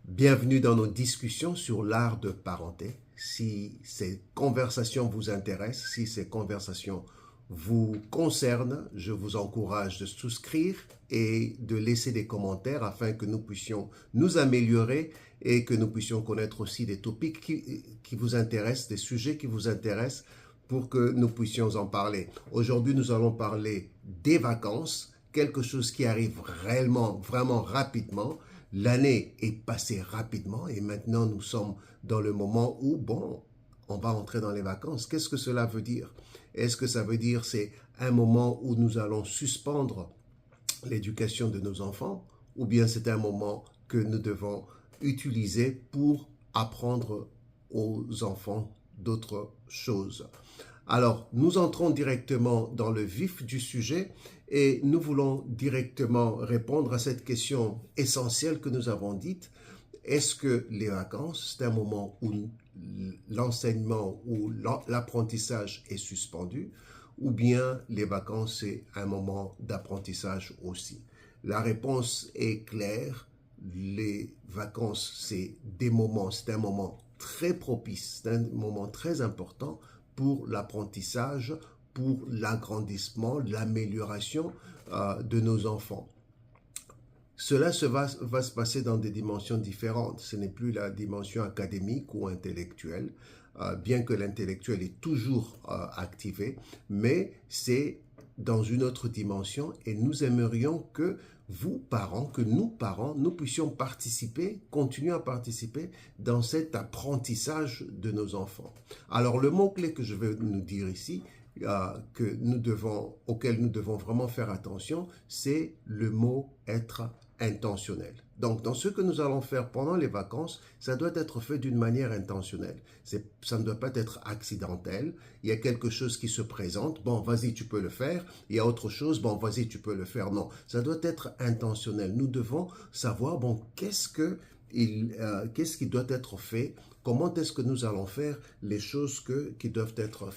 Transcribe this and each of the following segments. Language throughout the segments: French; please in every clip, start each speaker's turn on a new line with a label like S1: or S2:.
S1: Bienvenue dans nos discussions sur l'art de parenter. Si ces conversations vous intéressent, si ces conversations vous concernent, je vous encourage de souscrire et de laisser des commentaires afin que nous puissions nous améliorer et que nous puissions connaître aussi des topics qui vous intéressent, des sujets qui vous intéressent pour que nous puissions en parler. Aujourd'hui, nous allons parler des vacances, quelque chose qui arrive réellement, vraiment rapidement. L'année est passée rapidement et maintenant nous sommes dans le moment où, on va entrer dans les vacances. Qu'est-ce que cela veut dire? Est-ce que ça veut dire c'est un moment où nous allons suspendre l'éducation de nos enfants ou bien c'est un moment que nous devons utiliser pour apprendre aux enfants d'autres choses? Alors, nous entrons directement dans le vif du sujet et nous voulons directement répondre à cette question essentielle que nous avons dite. Est-ce que les vacances, c'est un moment où l'enseignement ou l'apprentissage est suspendu ou bien les vacances, c'est un moment d'apprentissage aussi? La réponse est claire. Les vacances, c'est un moment très propice, c'est un moment très important pour l'apprentissage, pour l'agrandissement, l'amélioration de nos enfants. Cela va se passer dans des dimensions différentes. Ce n'est plus la dimension académique ou intellectuelle, bien que l'intellectuel est toujours activé, mais c'est dans une autre dimension et nous aimerions que vous, parents, que nous, parents, nous puissions participer, continuer à participer dans cet apprentissage de nos enfants. Alors, le mot-clé que je vais nous dire ici, auquel nous devons vraiment faire attention, c'est le mot être intentionnel. Donc, dans ce que nous allons faire pendant les vacances, ça doit être fait d'une manière intentionnelle. Ça ne doit pas être accidentel. Il y a quelque chose qui se présente. Bon, vas-y, tu peux le faire. Il y a autre chose. Bon, vas-y, tu peux le faire. Non, ça doit être intentionnel. Nous devons savoir, qu'est-ce qui doit être fait? Comment est-ce que nous allons faire les choses qui doivent être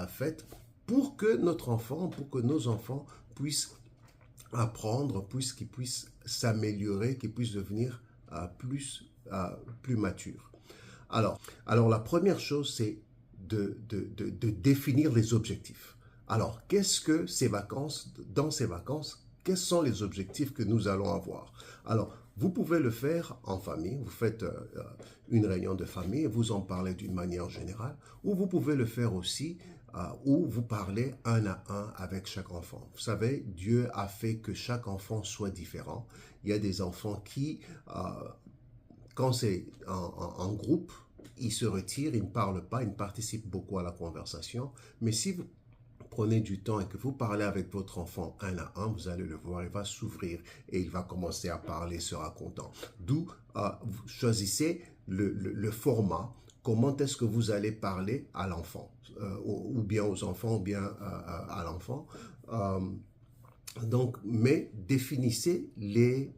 S1: faites pour que pour que nos enfants puissent apprendre, qu'ils puissent s'améliorer, qu'ils puissent devenir plus matures. Alors, la première chose, c'est de définir les objectifs. Alors, qu'est-ce que dans ces vacances, quels sont les objectifs que nous allons avoir? Alors, vous pouvez le faire en famille, vous faites une réunion de famille, vous en parlez d'une manière générale, ou vous pouvez le faire aussi où vous parlez un à un avec chaque enfant. Vous savez, Dieu a fait que chaque enfant soit différent. Il y a des enfants qui, quand c'est en groupe, ils se retirent, ils ne parlent pas, ils ne participent beaucoup à la conversation. Mais si vous prenez du temps et que vous parlez avec votre enfant un à un, vous allez le voir, il va s'ouvrir et il va commencer à parler, se racontant. D'où vous choisissez le format. Comment est-ce que vous allez parler à l'enfant, ou bien aux enfants, ou bien à l'enfant. Mais définissez les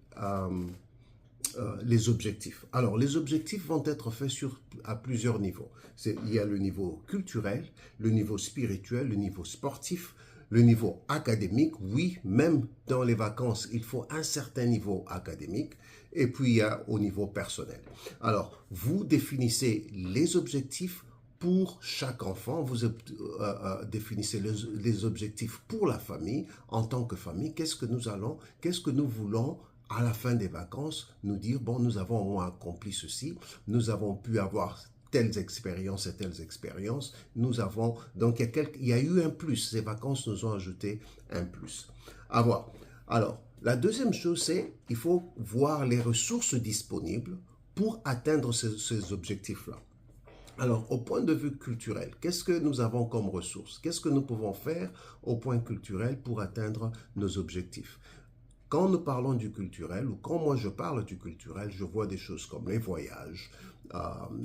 S1: objectifs. Alors, les objectifs vont être faits à plusieurs niveaux. Il y a le niveau culturel, le niveau spirituel, le niveau sportif, le niveau académique. Oui, même dans les vacances, il faut un certain niveau académique. Et puis, il y a au niveau personnel. Alors, vous définissez les objectifs pour chaque enfant, vous définissez les objectifs pour la famille, en tant que famille. Qu'est-ce que nous voulons à la fin des vacances, nous dire, nous avons au moins accompli ceci, nous avons pu avoir telles expériences et telles expériences, donc il y a eu un plus, ces vacances nous ont ajouté un plus. À voir. Alors, la deuxième chose, c'est il faut voir les ressources disponibles pour atteindre ces objectifs-là. Alors, au point de vue culturel, qu'est-ce que nous avons comme ressources? Qu'est-ce que nous pouvons faire au point culturel pour atteindre nos objectifs? Quand nous parlons du culturel, ou quand moi je parle du culturel, je vois des choses comme les voyages,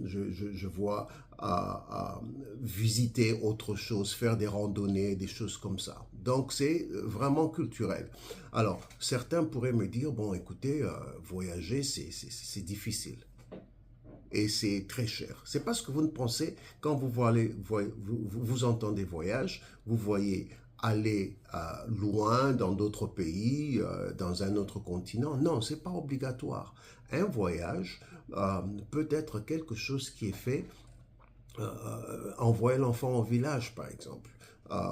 S1: je vois visiter autre chose, faire des randonnées, des choses comme ça. Donc c'est vraiment culturel. Alors, certains pourraient me dire, écoutez, voyager, c'est difficile. Et c'est très cher. C'est parce que vous ne pensez, quand vous entendez voyage, vous voyez aller loin dans d'autres pays, dans un autre continent. Non, c'est pas obligatoire. Un voyage peut être quelque chose qui est fait, envoyer l'enfant au village, par exemple,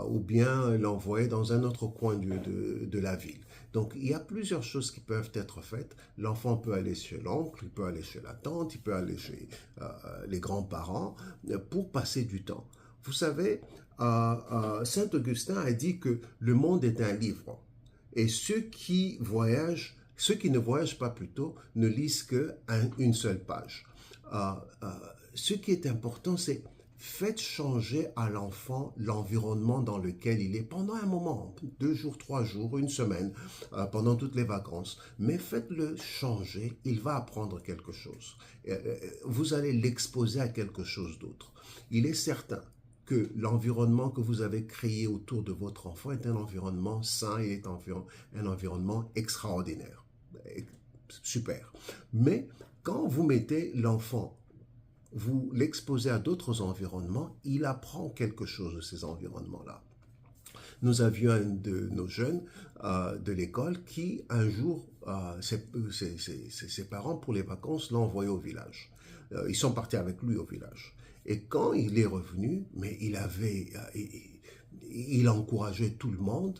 S1: ou bien l'envoyer dans un autre coin de la ville. Donc, il y a plusieurs choses qui peuvent être faites. L'enfant peut aller chez l'oncle, il peut aller chez la tante, il peut aller chez les grands-parents pour passer du temps. Vous savez, Saint Augustin a dit que le monde est un livre. Et ceux qui voyagent, ceux qui ne voyagent pas plutôt, ne lisent qu'une seule page. Ce qui est important, c'est faites changer à l'enfant l'environnement dans lequel il est pendant un moment, 2 jours, 3 jours, une semaine, pendant toutes les vacances. Mais faites-le changer, il va apprendre quelque chose. Vous allez l'exposer à quelque chose d'autre. Il est certain que l'environnement que vous avez créé autour de votre enfant est un environnement sain et est un environnement extraordinaire. Super. Mais quand vous mettez l'enfant, vous l'exposez à d'autres environnements, il apprend quelque chose de ces environnements-là. Nous avions un de nos jeunes de l'école qui, un jour, ses parents, pour les vacances, l'ont envoyé au village. Ils sont partis avec lui au village. Et quand il est revenu, mais il encourageait tout le monde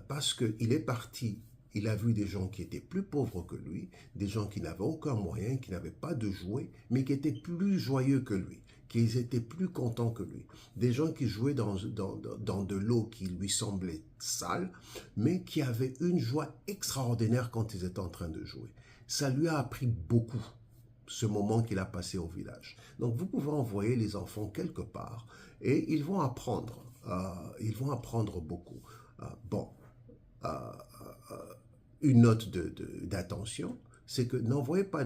S1: parce qu'il est parti. Il a vu des gens qui étaient plus pauvres que lui, des gens qui n'avaient aucun moyen, qui n'avaient pas de jouets, mais qui étaient plus joyeux que lui, qui étaient plus contents que lui. Des gens qui jouaient dans de l'eau qui lui semblait sale, mais qui avaient une joie extraordinaire quand ils étaient en train de jouer. Ça lui a appris beaucoup, ce moment qu'il a passé au village. Donc vous pouvez envoyer les enfants quelque part et ils vont apprendre. Ils vont apprendre beaucoup. Une note d'attention, c'est que n'envoyez pas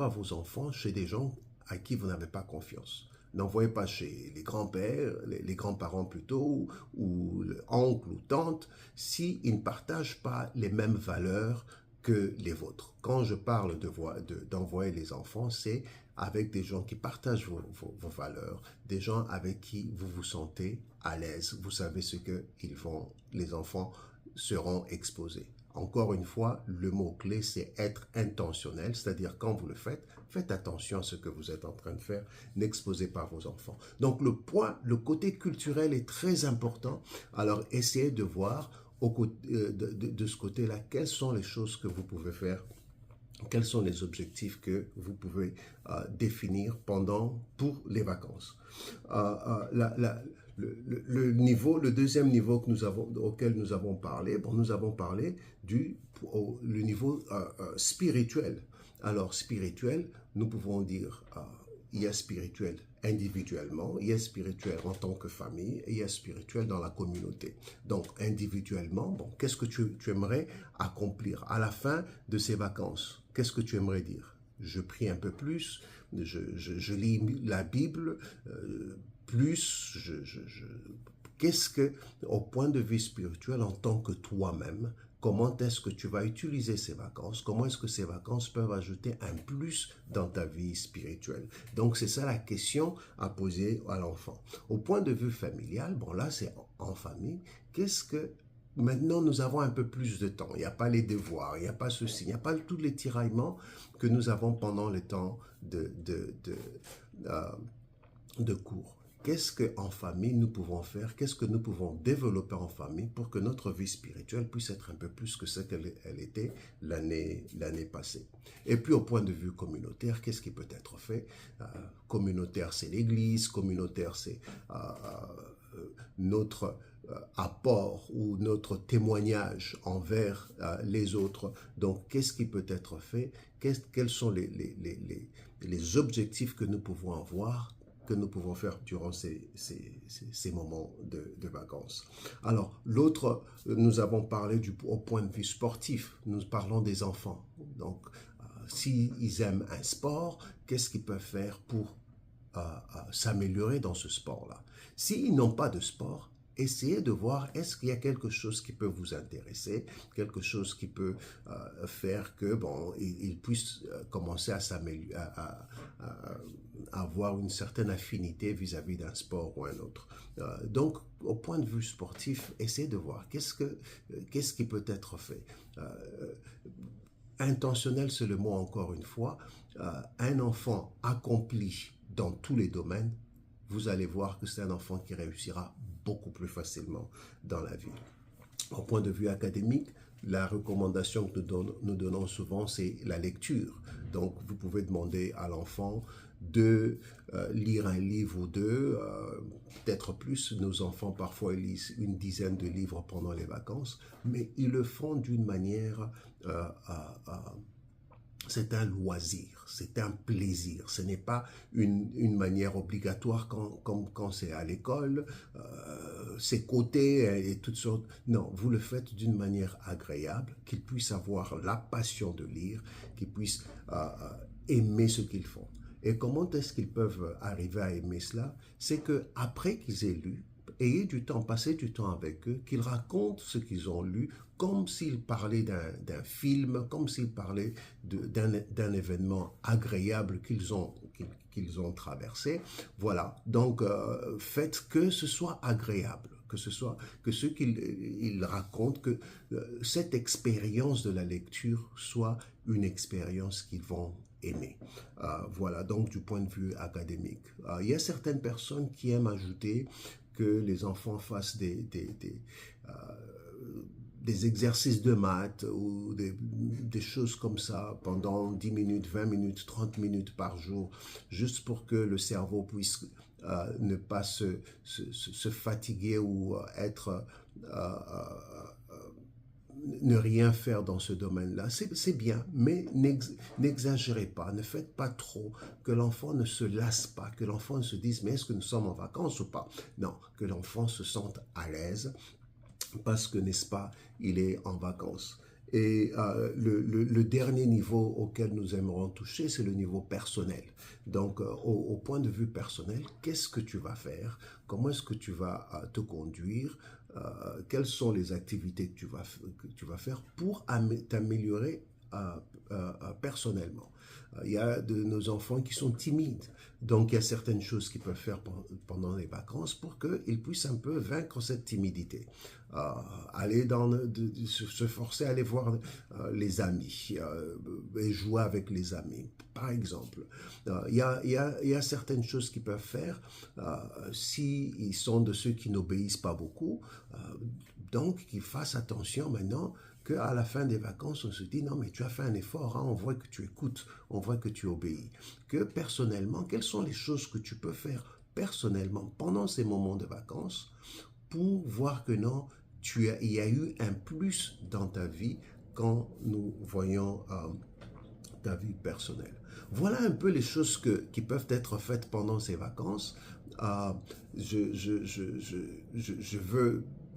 S1: vos enfants chez des gens à qui vous n'avez pas confiance. N'envoyez pas chez les grands-pères, les grands-parents plutôt, ou oncle ou tante, s'ils ne partagent pas les mêmes valeurs que les vôtres. Quand je parle d'envoyer les enfants, c'est avec des gens qui partagent vos valeurs, des gens avec qui vous vous sentez à l'aise. Vous savez ce que les enfants seront exposés. Encore une fois, le mot-clé, c'est être intentionnel, c'est-à-dire quand vous le faites, faites attention à ce que vous êtes en train de faire, n'exposez pas vos enfants. Donc le côté culturel est très important, alors essayez de voir de ce côté-là, quelles sont les choses que vous pouvez faire, quels sont les objectifs que vous pouvez définir pour les vacances. Le deuxième niveau auquel nous avons parlé, nous avons parlé le niveau spirituel. Alors, spirituel, nous pouvons dire, il y a spirituel individuellement, il y a spirituel en tant que famille, et il y a spirituel dans la communauté. Donc, individuellement, qu'est-ce que tu aimerais accomplir à la fin de ces vacances? Qu'est-ce que tu aimerais dire? Je prie un peu plus, je lis la Bible, qu'est-ce que, au point de vue spirituel, en tant que toi-même, comment est-ce que tu vas utiliser ces vacances? Comment est-ce que ces vacances peuvent ajouter un plus dans ta vie spirituelle? Donc, c'est ça la question à poser à l'enfant. Au point de vue familial, là, c'est en famille. Maintenant, nous avons un peu plus de temps. Il n'y a pas les devoirs, il n'y a pas ceci, il n'y a pas tous les tiraillements que nous avons pendant le temps de cours. Qu'est-ce qu'en famille nous pouvons faire? Qu'est-ce que nous pouvons développer en famille pour que notre vie spirituelle puisse être un peu plus que ce qu'elle était l'année passée? Et puis au point de vue communautaire, qu'est-ce qui peut être fait? Communautaire, c'est l'Église. Communautaire, c'est notre apport ou notre témoignage envers les autres. Donc, qu'est-ce qui peut être fait? Quels sont les objectifs que nous pouvons avoir, que nous pouvons faire durant ces moments de vacances. Alors, nous avons parlé au point de vue sportif. Nous parlons des enfants. Donc, s'ils aiment un sport, qu'est-ce qu'ils peuvent faire pour s'améliorer dans ce sport-là? S'ils n'ont pas de sport, essayez de voir est-ce qu'il y a quelque chose qui peut vous intéresser, quelque chose qui peut faire que bon, il puisse commencer à s'améliorer, à avoir une certaine affinité vis-à-vis d'un sport ou un autre. Donc, au point de vue sportif, essayez de voir qu'est-ce qui peut être fait. Intentionnel, c'est le mot encore une fois. Un enfant accompli dans tous les domaines, vous allez voir que c'est un enfant qui réussira beaucoup plus facilement dans la vie. Au point de vue académique, la recommandation que nous donnons souvent, c'est la lecture. Donc, vous pouvez demander à l'enfant de lire un livre ou deux, peut-être plus. Nos enfants, parfois, ils lisent une dizaine de livres pendant les vacances, mais ils le font d'une manière... c'est un loisir, c'est un plaisir. Ce n'est pas une manière obligatoire comme quand c'est à l'école, c'est coté et toutes sortes. Non, vous le faites d'une manière agréable, qu'ils puissent avoir la passion de lire, qu'ils puissent aimer ce qu'ils font. Et comment est-ce qu'ils peuvent arriver à aimer cela? C'est qu'après qu'ils aient lu, ayez du temps, passez du temps avec eux, qu'ils racontent ce qu'ils ont lu, comme s'ils parlaient d'un film, comme s'ils parlaient d'un événement agréable qu'ils ont traversé. Voilà, donc faites que ce soit agréable, que ce qu'ils racontent, que cette expérience de la lecture soit une expérience qu'ils vont aimer. Voilà, donc du point de vue académique. Il y a certaines personnes qui aiment ajouter que les enfants fassent des exercices de maths ou des choses comme ça pendant 10 minutes, 20 minutes, 30 minutes par jour, juste pour que le cerveau puisse ne pas se fatiguer ou être... ne rien faire dans ce domaine-là, c'est bien, mais n'exagérez pas, ne faites pas trop, que l'enfant ne se lasse pas, que l'enfant ne se dise, mais est-ce que nous sommes en vacances ou pas? Non, que l'enfant se sente à l'aise, parce que, n'est-ce pas, il est en vacances. Et le dernier niveau auquel nous aimerons toucher, c'est le niveau personnel. Donc, au point de vue personnel, qu'est-ce que tu vas faire? Comment est-ce que tu vas te conduire? Quelles sont les activités que tu vas faire pour t'améliorer personnellement? Il y a de nos enfants qui sont timides. Donc, il y a certaines choses qu'ils peuvent faire pendant les vacances pour qu'ils puissent un peu vaincre cette timidité. Aller se forcer à aller voir les amis et jouer avec les amis, par exemple. Il y a certaines choses qu'ils peuvent faire s'ils sont de ceux qui n'obéissent pas beaucoup. Donc, qu'ils fassent attention maintenant qu'à la fin des vacances, on se dit, non, mais tu as fait un effort, hein, on voit que tu écoutes, on voit que tu obéis. Que personnellement, quelles sont les choses que tu peux faire personnellement pendant ces moments de vacances pour voir que non, il y a eu un plus dans ta vie quand nous voyons ta vie personnelle. Voilà un peu les choses qui peuvent être faites pendant ces vacances.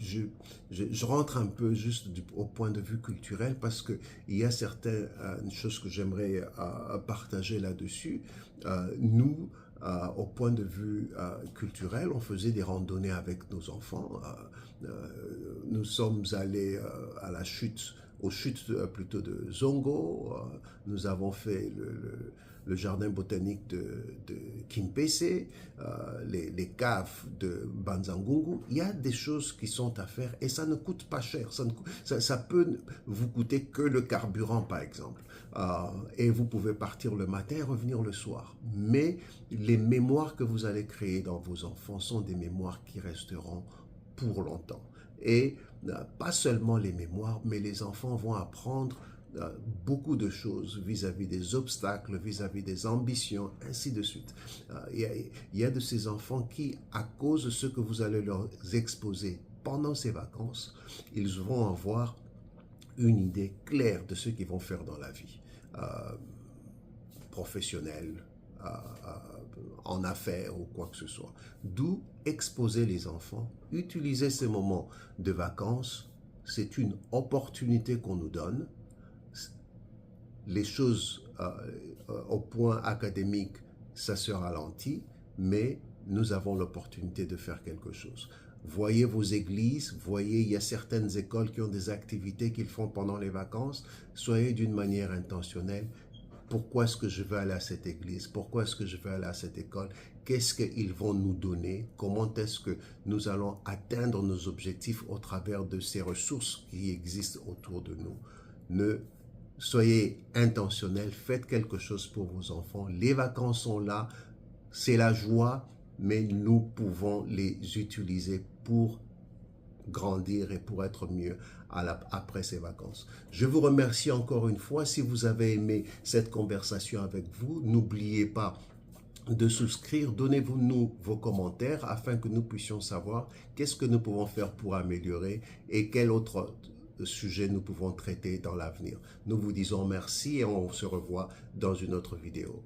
S1: Je rentre un peu juste au point de vue culturel parce qu'il y a certaines choses que j'aimerais partager là-dessus. Nous, au point de vue culturel, on faisait des randonnées avec nos enfants. Nous sommes allés à la chute, aux chutes plutôt de Zongo. Nous avons fait le jardin botanique de Kimpese, les caves de Banzangungu. Il y a des choses qui sont à faire et ça ne coûte pas cher. Ça peut vous coûter que le carburant, par exemple. Et vous pouvez partir le matin et revenir le soir. Mais les mémoires que vous allez créer dans vos enfants sont des mémoires qui resteront pour longtemps. Et pas seulement les mémoires, mais les enfants vont apprendre beaucoup de choses vis-à-vis des obstacles, vis-à-vis des ambitions, ainsi de suite. Il y a de ces enfants qui, à cause de ce que vous allez leur exposer pendant ces vacances, ils vont avoir une idée claire de ce qu'ils vont faire dans la vie, professionnelle, en affaires ou quoi que ce soit. D'où exposer les enfants, utiliser ces moments de vacances, c'est une opportunité qu'on nous donne. Les choses au point académique, ça se ralentit, mais nous avons l'opportunité de faire quelque chose. Voyez vos églises, voyez, il y a certaines écoles qui ont des activités qu'ils font pendant les vacances. Soyez d'une manière intentionnelle. Pourquoi est-ce que je vais aller à cette église? Pourquoi est-ce que je vais aller à cette école? Qu'est-ce qu'ils vont nous donner? Comment est-ce que nous allons atteindre nos objectifs au travers de ces ressources qui existent autour de nous? Soyez intentionnels, faites quelque chose pour vos enfants. Les vacances sont là, c'est la joie, mais nous pouvons les utiliser pour grandir et pour être mieux après ces vacances. Je vous remercie encore une fois. Si vous avez aimé cette conversation avec vous, n'oubliez pas de souscrire, donnez-nous vos commentaires afin que nous puissions savoir qu'est-ce que nous pouvons faire pour améliorer et quel autre sujet nous pouvons traiter dans l'avenir. Nous vous disons merci et on se revoit dans une autre vidéo.